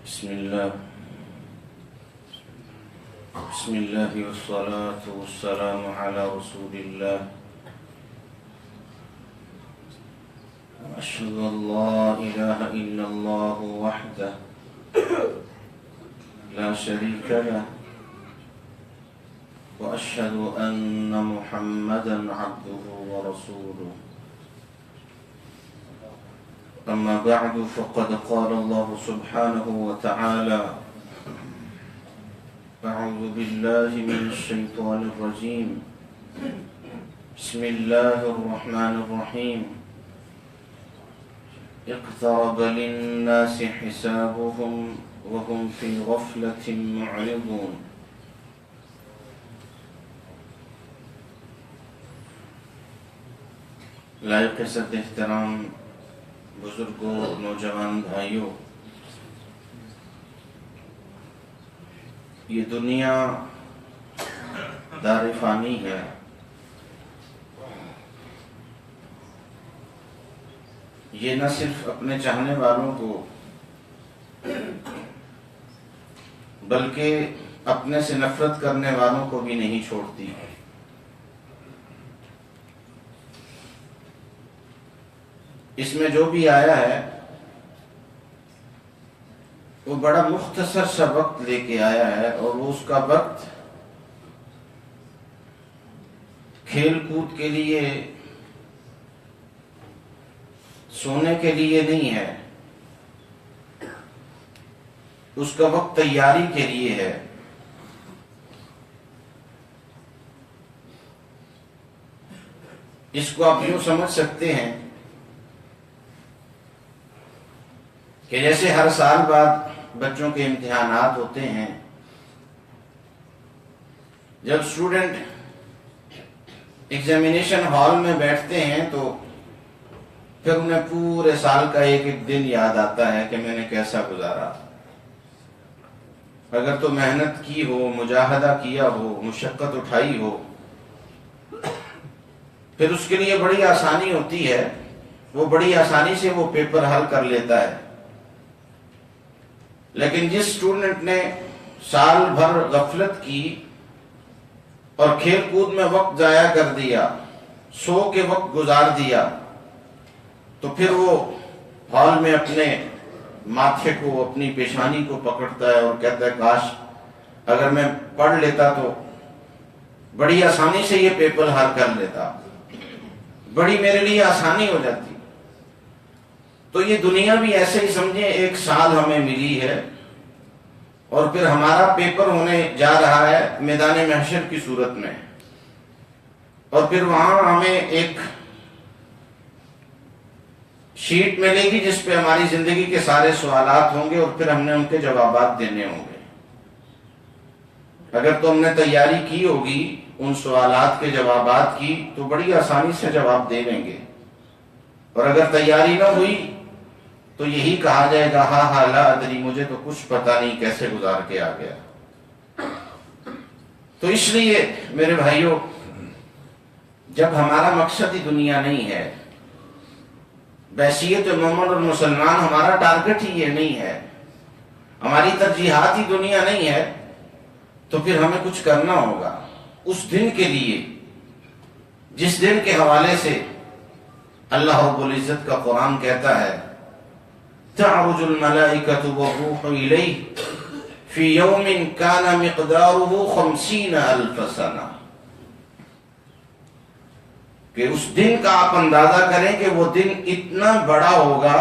بسم الله والصلاة والسلام على رسول الله أشهد أن لا إله إلا الله وحده لا شريك له وأشهد أن محمدا عبده ورسوله أما بعد فقد قال الله سبحانه وتعالى أعوذ بالله من الشيطان الرجيم بسم الله الرحمن الرحيم اقترب للناس حسابهم وهم في غفلة معرضون لائق صد احترام بزرگوں، نوجوان بھائیوں، یہ دنیا دار فانی ہے۔ یہ نہ صرف اپنے چاہنے والوں کو بلکہ اپنے سے نفرت کرنے والوں کو بھی نہیں چھوڑتی۔ اس میں جو بھی آیا ہے وہ بڑا مختصر سا وقت لے کے آیا ہے، اور وہ اس کا وقت کھیل کود کے لیے، سونے کے لیے نہیں ہے، اس کا وقت تیاری کے لیے ہے۔ اس کو آپ یوں سمجھ سکتے ہیں کہ جیسے ہر سال بعد بچوں کے امتحانات ہوتے ہیں، جب اسٹوڈنٹ ایگزامینیشن ہال میں بیٹھتے ہیں تو پھر انہیں پورے سال کا ایک ایک دن یاد آتا ہے کہ میں نے کیسا گزارا۔ اگر تو محنت کی ہو، مجاہدہ کیا ہو، مشقت اٹھائی ہو، پھر اس کے لیے بڑی آسانی ہوتی ہے، وہ بڑی آسانی سے وہ پیپر حل کر لیتا ہے۔ لیکن جس اسٹوڈنٹ نے سال بھر غفلت کی اور کھیل کود میں وقت ضائع کر دیا، سو کے وقت گزار دیا، تو پھر وہ ہال میں اپنے ماتھے کو، اپنی پیشانی کو پکڑتا ہے اور کہتا ہے کاش اگر میں پڑھ لیتا تو بڑی آسانی سے یہ پیپر حل کر لیتا، بڑی میرے لیے آسانی ہو جاتی۔ تو یہ دنیا بھی ایسے ہی سمجھیں، ایک سال ہمیں ملی ہے اور پھر ہمارا پیپر ہونے جا رہا ہے میدان محشر کی صورت میں، اور پھر وہاں ہمیں ایک شیٹ ملے گی جس پہ ہماری زندگی کے سارے سوالات ہوں گے، اور پھر ہم نے ان کے جوابات دینے ہوں گے۔ اگر تو ہم نے تیاری کی ہوگی ان سوالات کے جوابات کی تو بڑی آسانی سے جواب دے لیں گے، اور اگر تیاری نہ ہوئی تو یہی کہا جائے گا ہاں ہاں لا ادری، مجھے تو کچھ پتا نہیں کیسے گزار کے آ گیا۔ تو اس لیے میرے بھائیوں، جب ہمارا مقصد ہی دنیا نہیں ہے، بحیثیت مومن اور مسلمان ہمارا ٹارگٹ ہی یہ نہیں ہے، ہماری ترجیحات ہی دنیا نہیں ہے، تو پھر ہمیں کچھ کرنا ہوگا اس دن کے لیے، جس دن کے حوالے سے اللہ رب العزت کا قرآن کہتا ہے تعرج الملائکۃ والروح الیہ فی یوم کان مقدارہ 50,000 سنہ، کہ اس دن کا آپ اندازہ کریں کہ وہ دن اتنا بڑا ہوگا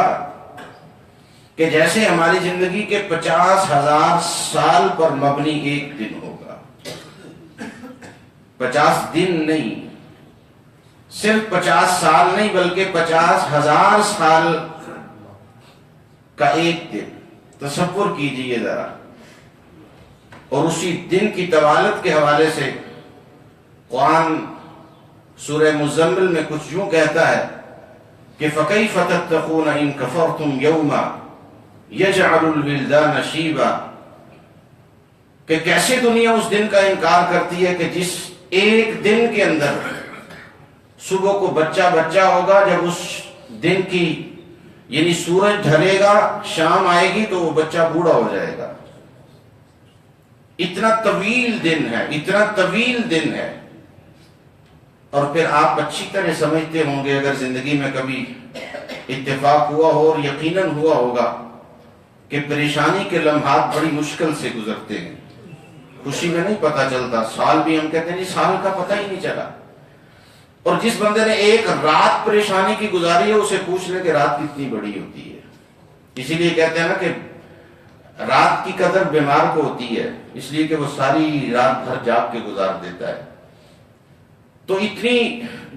کہ جیسے ہماری زندگی کے 50,000 سال پر مبنی ایک دن ہوگا۔ 50 دن نہیں، صرف 50 سال نہیں، بلکہ 50,000 سال کا ایک دن تصور کیجئے ذرا۔ اور اسی دن کی طوالت کے حوالے سے قرآن سورہ مزمل میں کچھ یوں کہتا ہے کہ فَكَيْفَ تَتَّقُونَ إِن كَفَرْتُمْ يَوْمًا يَجْعَلُ الْوِلْدَانَ شِيبًا، کہ کیسے دنیا اس دن کا انکار کرتی ہے کہ جس ایک دن کے اندر صبح کو بچہ بچہ ہوگا، جب اس دن کی یعنی سورج ڈھلے گا، شام آئے گی تو وہ بچہ بوڑھا ہو جائے گا. اتنا طویل دن ہے، اتنا طویل دن ہے. اور پھر آپ اچھی طرح سمجھتے ہوں گے، اگر زندگی میں کبھی اتفاق ہوا ہو، اور یقیناً ہوا ہوگا، کہ پریشانی کے لمحات بڑی مشکل سے گزرتے ہیں. خوشی میں نہیں پتہ چلتا، سال بھی ہم کہتے ہیں جی سال کا پتہ ہی نہیں چلا. اور جس بندے نے ایک رات پریشانی کی گزاری ہے، اسے پوچھ لے کہ رات کتنی بڑی ہوتی ہے. اسی لیے کہتے ہیں نا کہ رات کی قدر بیمار کو ہوتی ہے، اس لیے کہ وہ ساری رات بھر جاگ کے گزار دیتا ہے. تو اتنی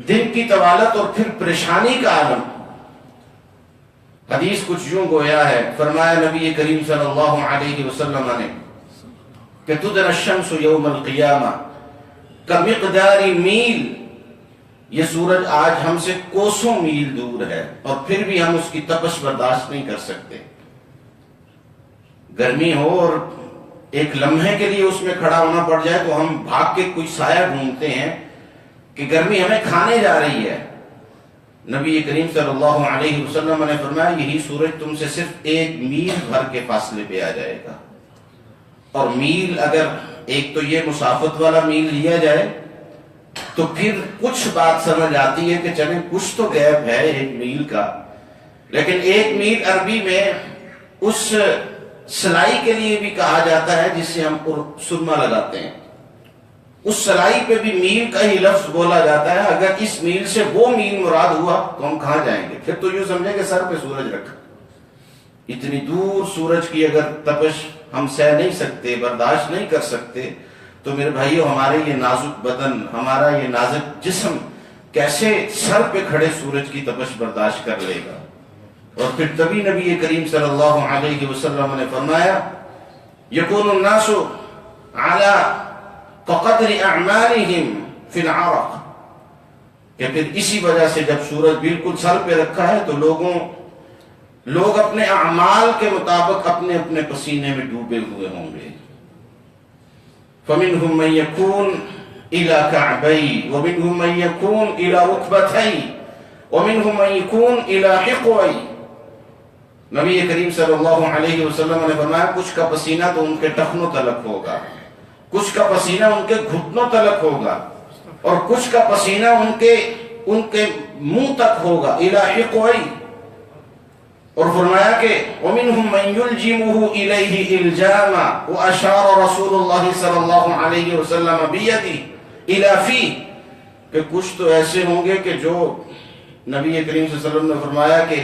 دن کی طوالت اور پھر پریشانی کا عالم. حدیث کچھ یوں گویا ہے، فرمایا نبی کریم صلی اللہ علیہ وسلم نے کہ تدنى الشمس یوم القیامہ کمقدار میل. یہ سورج آج ہم سے کوسوں میل دور ہے، اور پھر بھی ہم اس کی تپش برداشت نہیں کر سکتے. گرمی ہو اور ایک لمحے کے لیے اس میں کھڑا ہونا پڑ جائے تو ہم بھاگ کے کوئی سایہ ڈھونڈتے ہیں کہ گرمی ہمیں کھانے جا رہی ہے. نبی کریم صلی اللہ علیہ وسلم نے فرمایا یہی سورج تم سے صرف ایک میل بھر کے فاصلے پہ آ جائے گا. اور میل اگر ایک تو یہ مسافت والا میل لیا جائے تو پھر کچھ بات سمجھ آتی ہے کہ چلیں کچھ تو گیپ ہے ایک میل کا. لیکن ایک میل عربی میں اس سلائی کے لیے بھی کہا جاتا ہے جس سے ہم سرما لگاتے ہیں. اس سلائی پہ بھی میل کا ہی لفظ بولا جاتا ہے. اگر اس میل سے وہ میل مراد ہوا تو ہم کہاں جائیں گے؟ پھر تو یوں سمجھیں کہ سر پہ سورج رکھا. اتنی دور سورج کی اگر تپش ہم سہ نہیں سکتے، برداشت نہیں کر سکتے، تو میرے بھائیو ہمارے یہ نازک بدن، ہمارا یہ نازک جسم کیسے سر پہ کھڑے سورج کی تپش برداشت کر لے گا؟ اور پھر تبھی نبی کریم صلی اللہ علیہ وسلم نے فرمایا یکون الناس علی قدر اعمالهم فی العرق، کہ پھر اسی وجہ سے جب سورج بالکل سر پہ رکھا ہے تو لوگ اپنے اعمال کے مطابق اپنے اپنے پسینے میں ڈوبے ہوئے ہوں گے. فمنهم من يكون الى كعبي ومنهم من يكون الى ركبتي ومنهم من يكون الى حقوي. نبی کریم صلی اللہ علیہ وسلم نے فرمایا کچھ کا پسینہ تو ان کے ٹخنوں تلک ہوگا، کچھ کا پسینہ ان کے گھٹنوں تلک ہوگا، اور کچھ کا پسینہ ان کے منہ تک ہوگا. الى حقوي. اور فرمایا کہ وَمِنْهُمْ مَنْ يُلْجِمُهُ إِلَيْهِ إِلْجَامًا وَأَشَارَ رسول اللہ صلی اللہ علیہ وسلم بِيَدِهِ إِلَى فِيهِ. کہ کچھ تو ایسے ہوں گے کہ جو نبی کریم صلی اللہ علیہ وسلم نے فرمایا کہ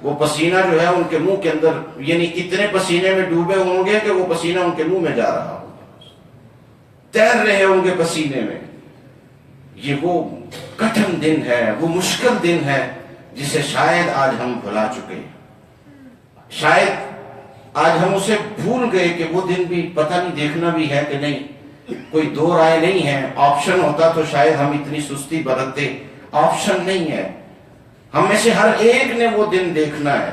وہ پسینہ جو ہے ان کے منہ کے اندر، یعنی اتنے پسینے میں ڈوبے ہوں گے کہ وہ پسینہ ان کے منہ میں جا رہا ہوگا، تیر رہے ہوں گے پسینے میں. یہ وہ کٹھن دن ہے، وہ مشکل دن ہے جسے شاید آج ہم بھلا چکے، شاید آج ہم اسے بھول گئے کہ وہ دن بھی پتہ نہیں دیکھنا بھی ہے کہ نہیں. کوئی دو رائے نہیں ہے. آپشن ہوتا تو شاید ہم اتنی سستی برتتے. آپشن نہیں ہے. ہم میں سے ہر ایک نے وہ دن دیکھنا ہے.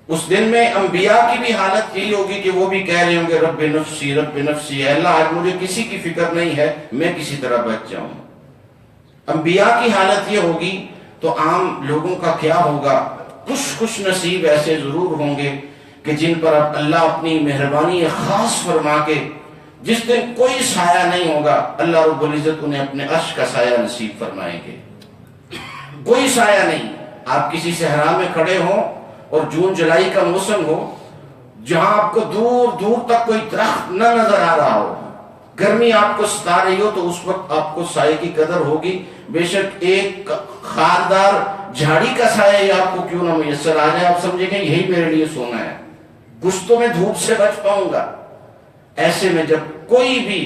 اس دن میں انبیاء کی بھی حالت یہی ہوگی کہ وہ بھی کہہ رہے ہوں گے رب نفسی رب نفسی، اے اللہ آج مجھے کسی کی فکر نہیں ہے، میں کسی طرح بچ جاؤں. انبیاء کی حالت یہ ہوگی تو عام لوگوں کا کیا ہوگا؟ خوش نصیب ایسے ضرور ہوں گے کہ جن پر اب اللہ اپنی مہربانی خاص فرما کے جس دن کوئی سایہ نہیں ہوگا، اللہ رب العزت انہیں اپنے عرش کا سایہ نصیب فرمائیں گے. کوئی سایہ نہیں. آپ کسی صحرا میں کھڑے ہوں اور جون جولائی کا موسم ہو، جہاں آپ کو دور دور تک کوئی درخت نہ نظر آ رہا ہو، گرمی آپ کو ستا رہی ہو، تو اس وقت آپ کو سائے کی قدر ہوگی. بے شک ایک خاردار جھاڑی کا سایہ آپ کو کیوں نہ میسر آ جائے، آپ سمجھیں گے یہی میرے لیے سونا ہے، کچھ تو میں دھوپ سے بچ پاؤں گا. ایسے میں جب کوئی بھی،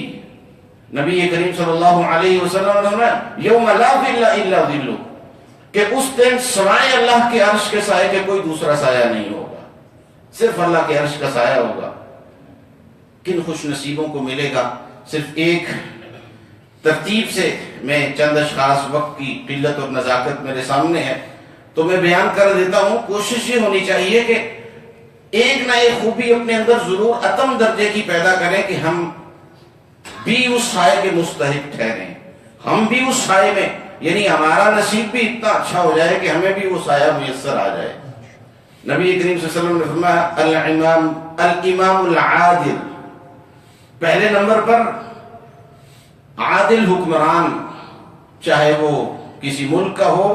نبی کریم صلی اللہ علیہ وسلم نے یوم لا ظل الا ظلہ، کہ اس دن سوائے اللہ کے عرش کے سائے کے کوئی دوسرا سایہ نہیں ہوگا، صرف اللہ کے عرش کا سایہ ہوگا. کن خوش نصیبوں کو ملے گا؟ صرف ایک ترتیب سے میں چند اشخاص، وقت کی قلت اور نزاکت میرے سامنے ہے تو میں بیان کر دیتا ہوں. کوشش یہ ہونی چاہیے کہ ایک نہ ایک خوبی اپنے اندر ضرور اتم درجے کی پیدا کریں کہ ہم بھی اس سائے کے مستحق ٹھہریں، ہم بھی اس سائے میں، یعنی ہمارا نصیب بھی اتنا اچھا ہو جائے کہ ہمیں بھی وہ سایہ میسر آ جائے. نبی کریم صلی اللہ علیہ وسلم نے فرمایا الامام العادل، پہلے نمبر پر عادل حکمران، چاہے وہ کسی ملک کا ہو،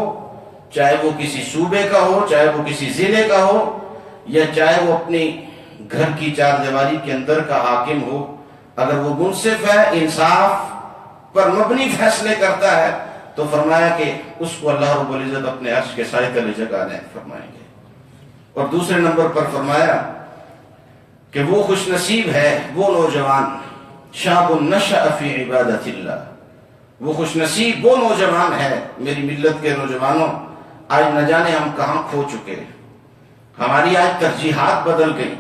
چاہے وہ کسی صوبے کا ہو، چاہے وہ کسی ضلع کا ہو، یا چاہے وہ اپنی گھر کی چار دیواری کے اندر کا حاکم ہو، اگر وہ منصف ہے، انصاف پر مبنی فیصلے کرتا ہے، تو فرمایا کہ اس کو اللہ رب العزت اپنے عرش کے سائے تلے جگہ عنایت فرمائیں گے۔ اور دوسرے نمبر پر فرمایا کہ وہ خوش نصیب ہے وہ نوجوان شاب نشأ فی عبادت اللہ، وہ خوش نصیب وہ نوجوان ہے، میری ملت کے نوجوانوں آج نہ جانے ہم کہاں کھو چکے، ہماری آج ترجیحات بدل گئی۔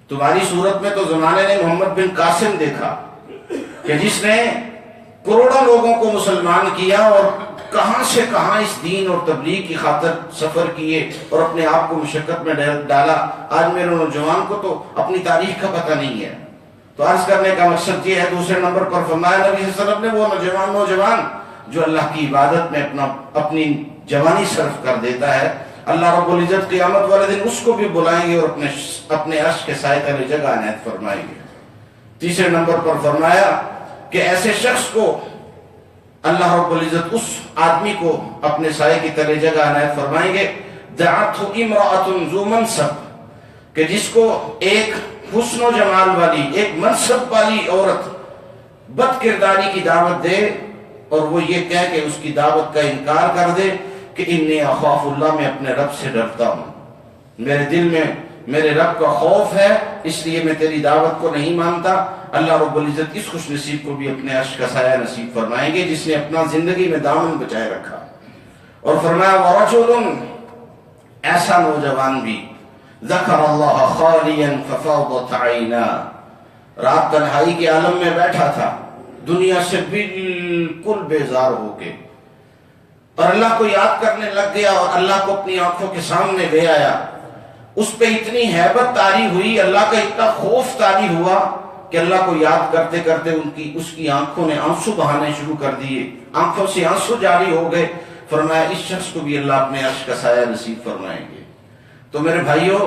تمہاری صورت میں تو زمانے نے محمد بن قاسم دیکھا کہ جس نے کروڑوں لوگوں کو مسلمان کیا اور کہاں سے کہاں اس دین اور تبلیغ کی خاطر سفر کیے اور اپنے آپ کو مشقت میں ڈالا۔ آج میرے نوجوان کو تو اپنی تاریخ کا پتہ نہیں ہے۔ تو عرض کرنے کا مقصد یہ ہے، دوسرے نمبر پر فرمایا نبی صلی اللہ علیہ وسلم نے وہ نوجوان جو اللہ کی عبادت میں اپنی جوانی صرف کر دیتا ہے، اللہ رب العزت قیامت والے دن اس کو بھی بلائیں گے اور اپنے عرش کے سائے تلے جگہ عنایت فرمائیں گے۔ تیسرے نمبر پر فرمایا کہ ایسے شخص کو اللہ رب العزت اس آدمی کو اپنے سائے کی تلے جگہ عنایت فرمائیں گے، دعتہ امرأۃ ذو منصب، کہ جس کو ایک حسن و جمال والی، ایک منصب والی عورت بد کرداری کی دعوت دے اور وہ یہ کہہ کہ اس کی دعوت کا انکار کر دے کہ انی اخاف اللہ، میں اپنے رب سے ڈرتا ہوں، میرے دل میں میرے رب کا خوف ہے، اس لیے میں تیری دعوت کو نہیں مانتا۔ اللہ رب العزت اس خوش نصیب کو بھی اپنے عرش کا سایہ نصیب فرمائیں گے جس نے اپنا زندگی میں دامن بچائے رکھا۔ اور فرمایا وَرَجُلٌ، ایسا نوجوان بھی ذکر اللہ خالیا ففاضت عینا، رات تنہائی کے عالم میں بیٹھا تھا، دنیا سے بالکل بیزار ہو کے، اور اللہ کو یاد کرنے لگ گیا اور اللہ کو اپنی آنکھوں کے سامنے لے آیا۔ اس پہ اتنی ہیبت طاری ہوئی، اللہ کا اتنا خوف طاری ہوا کہ اللہ کو یاد کرتے کرتے اس کی آنکھوں نے آنسو بہانے شروع کر دیے، آنکھوں سے آنسو جاری ہو گئے۔ فرمایا اس شخص کو بھی اللہ اپنے عرش کا سایہ نصیب فرمائیں گے۔ تو میرے بھائیوں،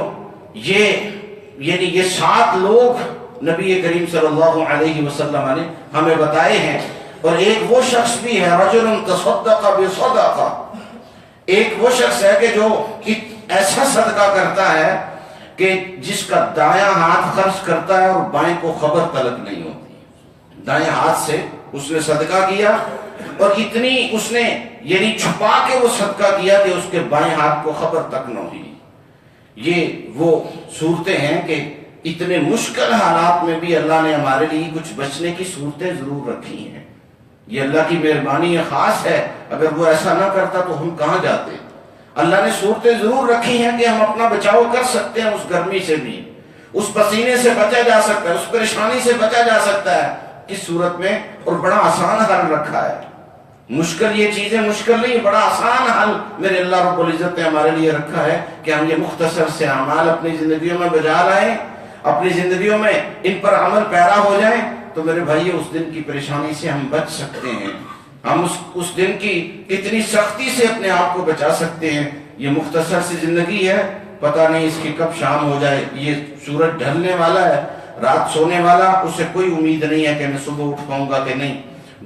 یہ 7 لوگ نبی کریم صلی اللہ علیہ وسلم نے ہمیں بتائے ہیں، اور ایک وہ شخص بھی ہے رجل تصدق بصدقہ، ایک وہ شخص ہے کہ جو ایسا صدقہ کرتا ہے کہ جس کا دایاں ہاتھ خرچ کرتا ہے اور بائیں کو خبر تلک نہیں ہوتی۔ دائیں ہاتھ سے اس نے صدقہ کیا اور اتنی اس نے چھپا کے وہ صدقہ کیا کہ اس کے بائیں ہاتھ کو خبر تک نہ ہوئی۔ یہ وہ صورتیں ہیں کہ اتنے مشکل حالات میں بھی اللہ نے ہمارے لیے کچھ بچنے کی صورتیں ضرور رکھی ہیں۔ یہ اللہ کی مہربانی خاص ہے، اگر وہ ایسا نہ کرتا تو ہم کہاں جاتے۔ اللہ نے صورتیں ضرور رکھی ہیں کہ ہم اپنا بچاؤ کر سکتے ہیں، اس گرمی سے بھی، اس پسینے سے بچا جا سکتا ہے، اس پریشانی سے بچا جا سکتا ہے۔ کس صورت میں؟ اور بڑا آسان حل رکھا ہے۔ مشکل یہ چیزیں مشکل نہیں، بڑا آسان حل میرے اللہ رب العزت نے ہمارے لیے رکھا ہے کہ ہم یہ مختصر سے اعمال اپنی زندگیوں میں بجا لائیں، اپنی زندگیوں میں ان پر عمل پیرا ہو جائیں، تو میرے بھائی اس دن کی پریشانی سے ہم بچ سکتے ہیں، ہم اس دن کی اتنی سختی سے اپنے آپ کو بچا سکتے ہیں۔ یہ مختصر سی زندگی ہے، پتہ نہیں اس کی کب شام ہو جائے۔ یہ سورج ڈھلنے والا ہے، رات سونے والا، اسے کوئی امید نہیں ہے کہ میں صبح اٹھ پاؤں گا کہ نہیں۔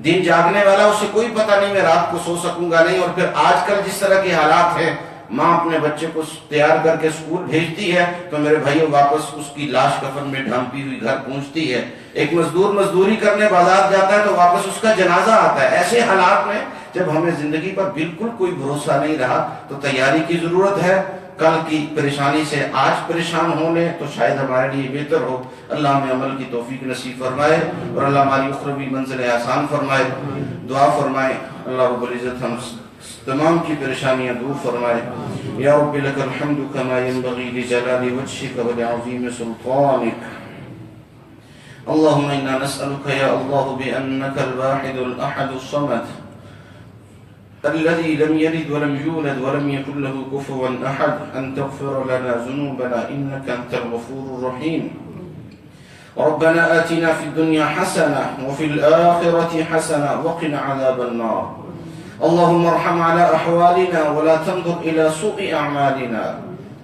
دن جاگنے والا، اسے کوئی پتہ نہیں میں رات کو سو سکوں گا نہیں۔ اور پھر آج کل جس طرح کے حالات ہیں، ماں اپنے بچے کو تیار کر کے اسکول بھیجتی ہے تو میرے بھائیوں واپس اس کی لاش کفن میں ڈھانپی ہوئی گھر پہنچتی ہے۔ ایک مزدور مزدوری کرنے بازار جاتا ہے تو واپس اس کا جنازہ آتا ہے۔ ایسے حالات میں جب ہمیں زندگی پر بالکل کوئی بھروسہ نہیں رہا تو تیاری کی ضرورت ہے۔ کل کی پریشانی سے آج پریشان ہونے تو شاید ہمارے لیے بہتر ہو۔ اللہ ہمیں عمل کی توفیق نصیب فرمائے اور اللہ ہماری اخروی منزل آسان فرمائے۔ دعا فرمائے اللہ رب العزت ہم تمام کی پریشانیاں دور فرمائے۔ یا رب لک الحمد کما ينبغي لجلال وجهك ولعظیم سلطانك۔ اللهم انا نسألك يا الله بأنك الواحد الأحد الصمد الذي لم يلد ولم يولد ولم يكن له كفوا أحد أن تغفر لنا ذنوبنا إنك أنت الغفور الرحيم۔ ربنا آتنا في الدنيا حسنة وفي الآخرة حسنة وقنا عذاب النار۔ اللهم ارحم على أحوالنا ولا تنظر إلى سوء أعمالنا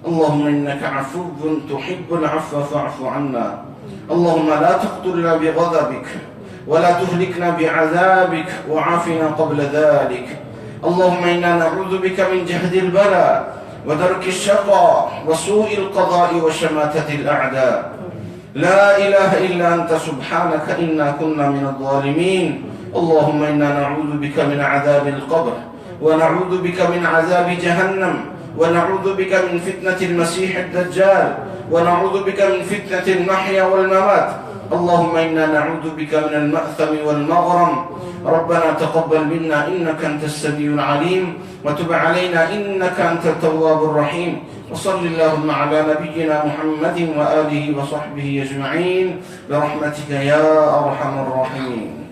اللهم إنك عفو تحب العفو فاعف عنا. اللهم لا تقتلنا بغضبك ولا تهلكنا بعذابك وعافنا قبل ذلك. اللهم إنا نعوذ بك من جهد البلاء ودرك الشقاء وسوء القضاء وشماتة الأعداء. لا إله إلا أنت سبحانك إنا كنا من الظالمين. اللهم إنا نعوذ بك من عذاب القبر ونعوذ بك من عذاب جهنم ونعوذ بك من فتنة المسيح الدجال ونعوذ بك من فتنة المحيا والممات. اللهم إنا نعوذ بك من المأثم والمغرم. ربنا تقبل منا إنك أنت السميع العليم وتب علينا إنك أنت التواب الرحيم. وصل اللهم على نبينا محمد وآله وصحبه أجمعين برحمتك يا أرحم الراحمين.